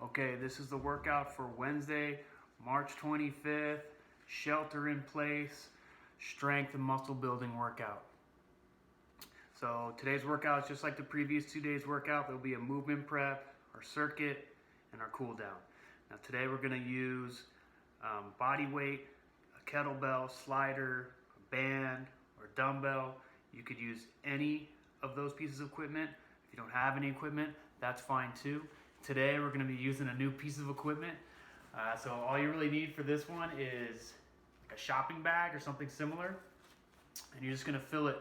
Okay, this is the workout for Wednesday, March 25th, shelter in place, strength and muscle building workout. So today's workout is just like the previous 2 days workout. There'll be a movement prep, our circuit, and our cool down. Now today we're gonna use body weight, a kettlebell, slider, a band, or dumbbell. You could use any of those pieces of equipment. If you don't have any equipment, that's fine too. Today we're going to be using a new piece of equipment. So all you really need for this one is like a shopping bag or something similar. And you're just going to fill it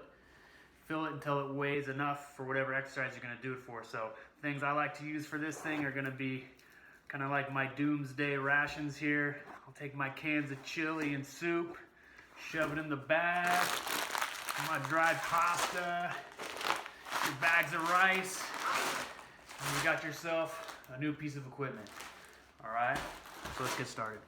until it weighs enough for whatever exercise you're going to do it for. So things I like to use for this thing are going to be kind of like my doomsday rations here. I'll take my cans of chili and soup, shove it in the bag, my dried pasta, your bags of rice, and you got yourself a new piece of equipment. All right, so let's get started.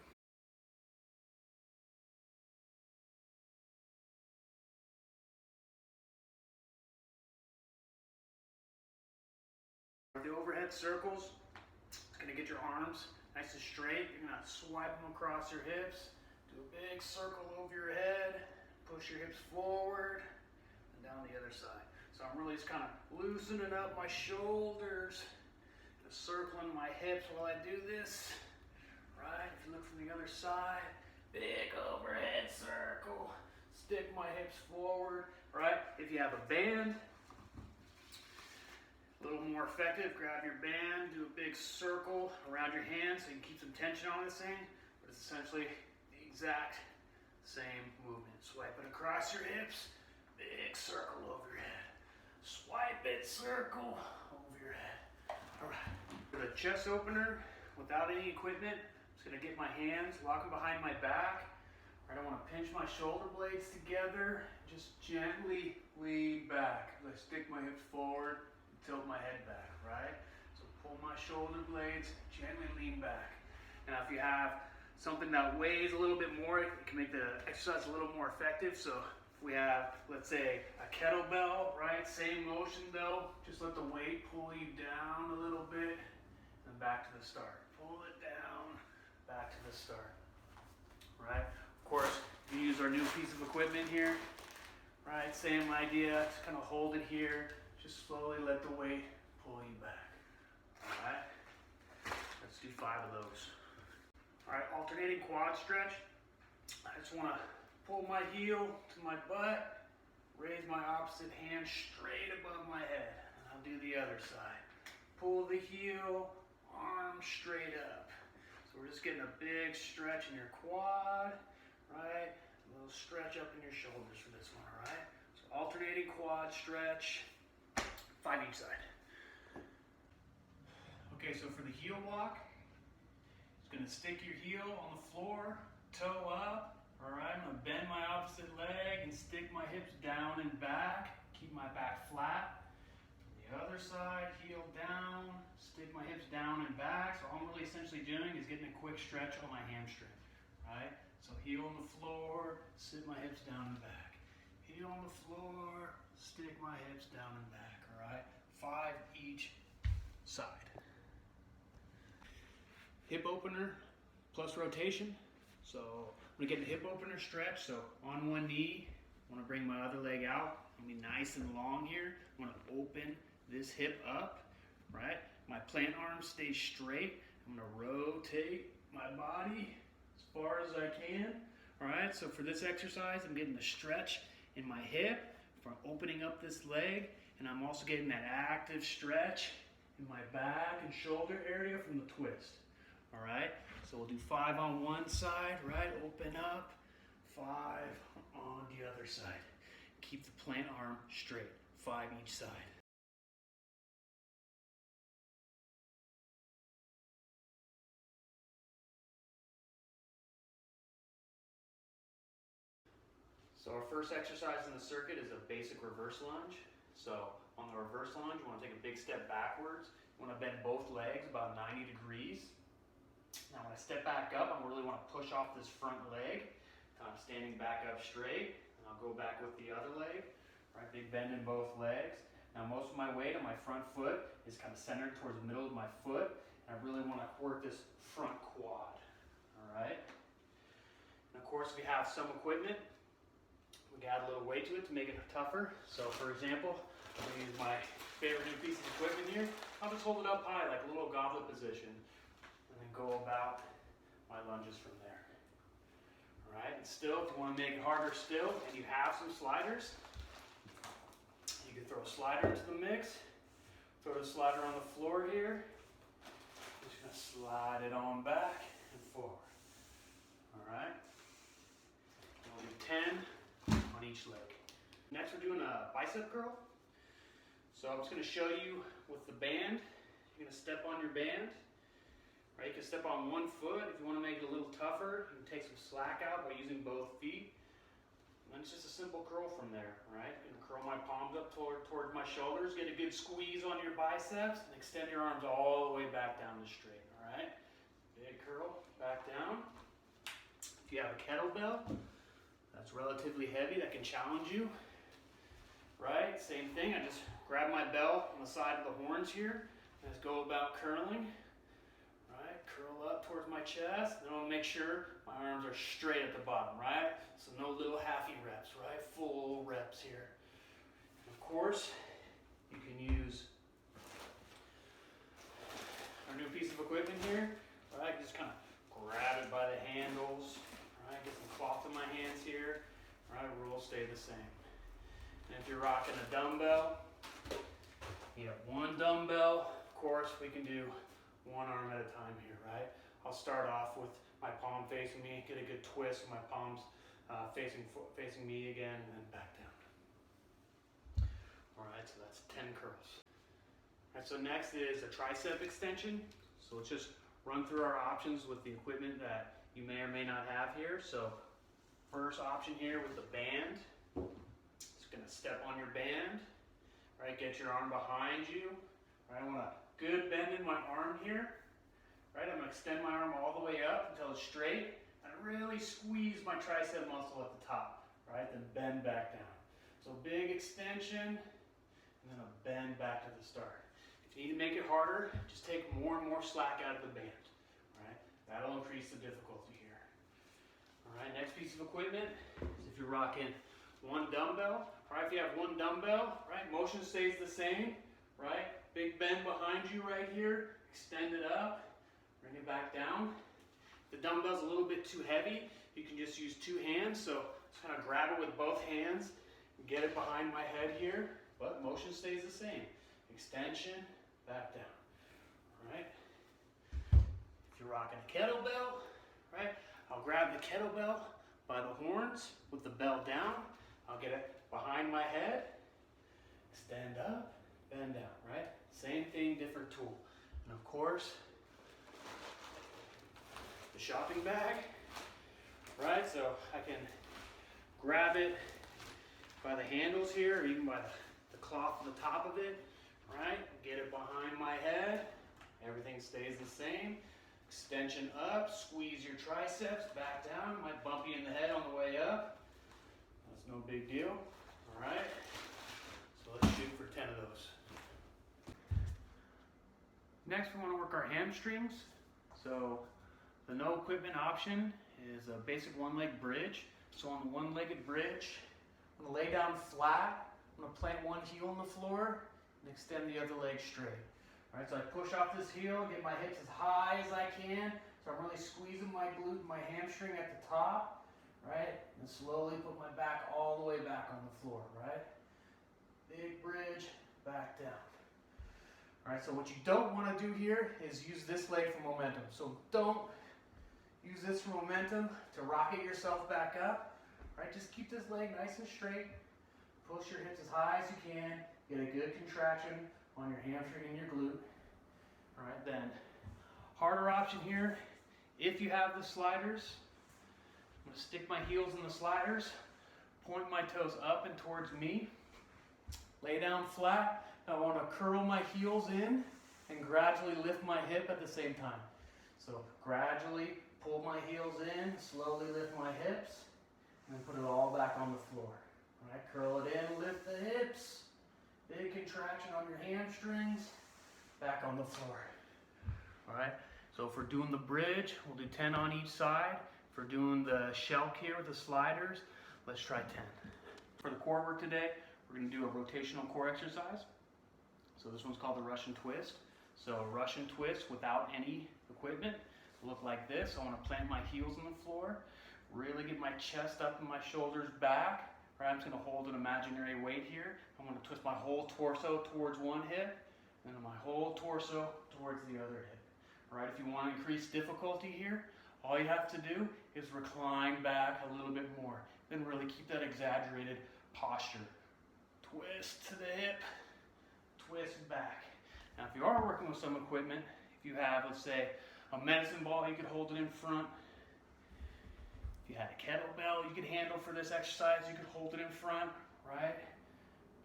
The overhead circles, it's gonna get your arms nice and straight. You're gonna swipe them across your hips, do a big circle over your head, push your hips forward, and down the other side. So I'm really just kind of loosening up my shoulders, just circling my hips while I do this. Right, if you look from the other side, big overhead circle, stick my hips forward. Right, if you have a band, a little more effective, grab your band, do a big circle around your hands so you can keep some tension on this thing. But it's essentially the exact same movement. Swipe it across your hips, big circle over your head. Swipe it, circle over your head. All right, for the chest opener, without any equipment, I'm just gonna get my hands, lock them behind my back. All right, I wanna pinch my shoulder blades together, just gently lean back. As I stick my hips forward, and tilt my head back, right? So pull my shoulder blades, gently lean back. Now if you have something that weighs a little bit more, it can make the exercise a little more effective. So if we have, let's say, a kettlebell, right? Same motion though, just let the weight pull you down a little bit and back to the start. Pull it down, back to the start, right? Of course, we use our new piece of equipment here, right? Same idea, just kind of hold it here, just slowly let the weight pull you back, all right? Let's do 5 of those. All right, alternating quad stretch. I just wanna pull my heel to my butt, raise my opposite hand straight above my head. And I'll do the other side. Pull the heel, arm straight up. So we're just getting a big stretch in your quad, right? A little stretch up in your shoulders for this one, all right? So alternating quad stretch, 5 each side. Okay, so for the heel block, just gonna stick your heel on the floor, toe up. All right, I'm gonna bend my opposite leg and stick my hips down and back. Keep my back flat. The other side, heel down, stick my hips down and back. So all I'm really essentially doing is getting a quick stretch on my hamstring, right? So heel on the floor, sit my hips down and back. Heel on the floor, stick my hips down and back, all right? 5 each side. Hip opener plus rotation. So I'm gonna get the hip opener stretch. So on one knee, I wanna bring my other leg out. I'm gonna be nice and long here. I wanna open this hip up, right? My plant arm stays straight. I'm gonna rotate my body as far as I can, all right? So for this exercise, I'm getting the stretch in my hip from opening up this leg, and I'm also getting that active stretch in my back and shoulder area from the twist, all right? So we'll do 5 on one side, right? Open up, 5 on the other side. Keep the plant arm straight, 5 each side. So our first exercise in the circuit is a basic reverse lunge. So on the reverse lunge, you want to take a big step backwards. You want to bend both legs about 90 degrees. Now when I step back up, I really want to push off this front leg. I'm standing back up straight, and I'll go back with the other leg. Right, big bend in both legs. Now most of my weight on my front foot is kind of centered towards the middle of my foot, and I really want to work this front quad. All right. And of course, we have some equipment. We can add a little weight to it to make it tougher. So for example, I'm going to use my favorite new piece of equipment here. I'll just hold it up high like a little goblet position and then go about my lunges from there. All right, and still, if you want to make it harder still and you have some sliders, you can throw a slider into the mix. Throw the slider on the floor here. Just going to slide it on back and forward. All right. And we'll do 10 on each leg. Next, we're doing a bicep curl. So I'm just going to show you with the band. You're going to step on your band. Right? You can step on one foot. If you want to make it a little tougher, you can take some slack out by using both feet. And then it's just a simple curl from there. Right? I'm going to curl my palms up towards my shoulders. Get a good squeeze on your biceps and extend your arms all the way back down to straight. All right? Big curl back down. If you have a kettlebell that's relatively heavy, that can challenge you. Right? Same thing. I just grab my bell on the side of the horns here. And just go about curling. Right? Curl up towards my chest. Then I'll make sure my arms are straight at the bottom. Right? So no little halfy reps. Right? Full reps here. And of course, you can use our new piece of equipment here. Right? Just kind of grab it by the handles. Right? Get some cloth in my hands here. Right? Rules stay the same. And if you're rocking a dumbbell, you have one dumbbell. Of course, we can do one arm at a time here, right? I'll start off with my palm facing me, get a good twist, my palms facing me again, and then back down. All right, so that's 10 curls. All right, so next is a tricep extension. So let's just run through our options with the equipment that you may or may not have here. So first option here with the band. Going to step on your band, right? Get your arm behind you, right? I want a good bend in my arm here, right? I'm going to extend my arm all the way up until it's straight and really squeeze my tricep muscle at the top, right? Then bend back down. So big extension and then a bend back to the start. If you need to make it harder, just take more and more slack out of the band, right? That'll increase the difficulty here. All right, next piece of equipment is if you're rocking one dumbbell, right? If you have one dumbbell, right, motion stays the same, right? Big bend behind you right here, extend it up, bring it back down. If the dumbbell's a little bit too heavy, you can just use two hands, so just kind of grab it with both hands and get it behind my head here, but motion stays the same. Extension, back down, all right? If you're rocking a kettlebell, right, I'll grab the kettlebell by the horns with the bell down. I'll get it behind my head, extend up, bend down, right? Same thing, different tool. And of course, the shopping bag, right? So I can grab it by the handles here, or even by the cloth on the top of it, right? Get it behind my head, everything stays the same. Extension up, squeeze your triceps, back down, might bump you in the head on the way up. That's no big deal, all right? So let's shoot for 10 of those. Next, we want to work our hamstrings. So the no equipment option is a basic one-leg bridge. So on the one-legged bridge, I'm going to lay down flat, I'm going to plant one heel on the floor and extend the other leg straight. All right, so I push off this heel, get my hips as high as I can. So I'm really squeezing my glute and my hamstring at the top, right? And slowly put my back all the way back on the floor, right? Big bridge, back down. All right, so what you don't want to do here is use this leg for momentum. So don't use this for momentum to rocket yourself back up. All right, just keep this leg nice and straight. Push your hips as high as you can. Get a good contraction on your hamstring and your glute. All right, then harder option here, if you have the sliders, I'm gonna stick my heels in the sliders, point my toes up and towards me, lay down flat. I wanna curl my heels in and gradually lift my hip at the same time. So gradually pull my heels in, slowly lift my hips, and then put it all back on the floor. All right, curl it in, lift the hips. Big contraction on your hamstrings, back on the floor. All right, So if we're doing the bridge, we'll do 10 on each side. If we're doing the shell here with the sliders, let's try 10. For the core work today, we're going to do a rotational core exercise. So this one's called the Russian twist. So a Russian twist without any equipment will look like this. I want to plant my heels on the floor, really get my chest up and my shoulders back. Right, I'm just going to hold an imaginary weight here. I'm going to twist my whole torso towards one hip, and then my whole torso towards the other hip. All right, if you want to increase difficulty here, all you have to do is recline back a little bit more. Then really keep that exaggerated posture. Twist to the hip, twist back. Now if you are working with some equipment, if you have, let's say, a medicine ball, you could hold it in front. If you had a kettlebell you could handle for this exercise, you could hold it in front, right?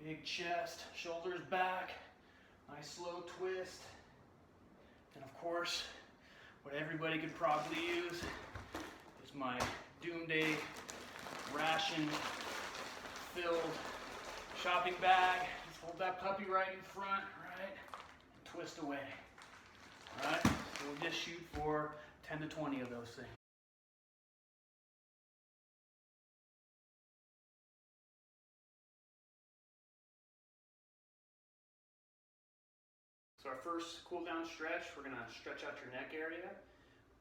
Big chest, shoulders back, nice slow twist. And of course, what everybody could probably use is my Doomsday ration filled shopping bag. Just hold that puppy right in front, right? And twist away. Alright, so we'll just shoot for 10 to 20 of those things. So our first cool down stretch, we're going to stretch out your neck area.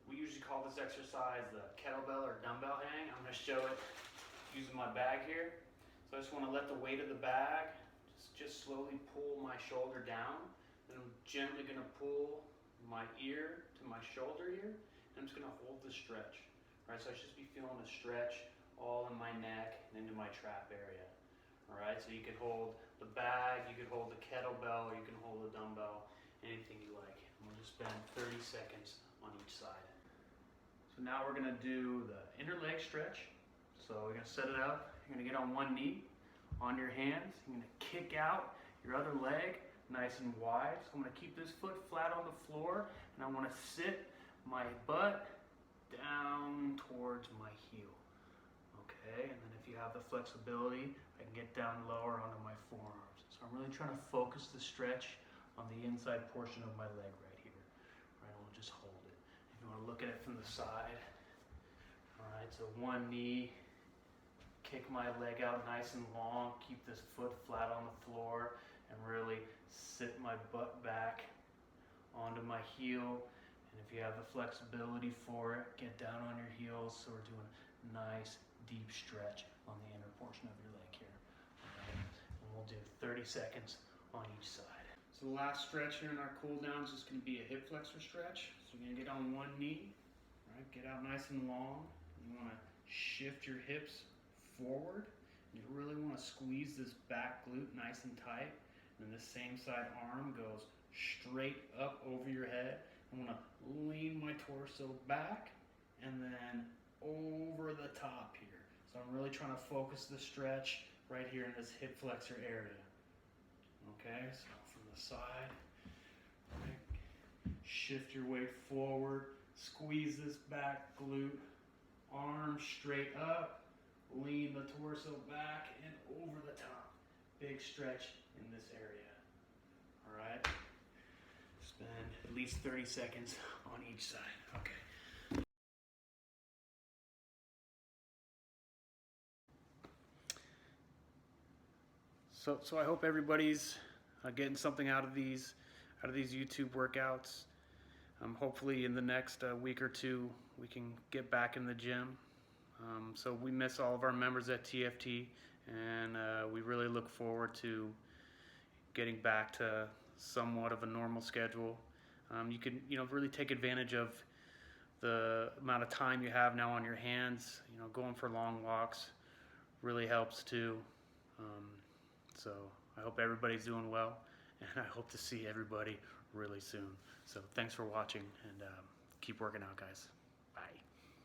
We usually call this exercise the kettlebell or dumbbell hang. I'm going to show it using my bag here. So I just want to let the weight of the bag just slowly pull my shoulder down. Then I'm gently going to pull my ear to my shoulder here. And I'm just going to hold the stretch. All right, so I should just be feeling the stretch all in my neck and into my trap area. All right, so you could hold the bag, you could hold the kettlebell, you can hold the dumbbell, anything you like. And we'll just spend 30 seconds on each side. So now we're gonna do the inner leg stretch. So we're gonna set it up. You're gonna get on one knee, on your hands. You're gonna kick out your other leg nice and wide. So I'm gonna keep this foot flat on the floor, and I wanna sit my butt down towards my heel. Okay, and then if you have the flexibility, I can get down lower onto my forearms. So I'm really trying to focus the stretch on the inside portion of my leg right here. Right, we'll just hold it. If you want to look at it from the side. All right, so one knee, kick my leg out nice and long, keep this foot flat on the floor, and really sit my butt back onto my heel. And if you have the flexibility for it, get down on your heels. So we're doing a nice deep stretch on the inner portion of your leg here. Okay. And we'll do 30 seconds on each side. So the last stretch here in our cool down is just going to be a hip flexor stretch. So you're going to get on one knee, right? Get out nice and long. You want to shift your hips forward. You really want to squeeze this back glute nice and tight. And then the same side arm goes straight up over your head. I want to lean my torso back and then over the top here. So I'm really trying to focus the stretch right here in this hip flexor area. Okay, so from the side, right, shift your weight forward, squeeze this back glute, arms straight up, lean the torso back and over the top. Big stretch in this area. All right, spend at least 30 seconds on each side. Okay. So I hope everybody's getting something out of these YouTube workouts. Hopefully in the next week or two we can get back in the gym. So we miss all of our members at TFT, and we really look forward to getting back to somewhat of a normal schedule. You can really take advantage of the amount of time you have now on your hands. Going for long walks really helps too. So I hope everybody's doing well, and I hope to see everybody really soon. So thanks for watching, and keep working out, guys.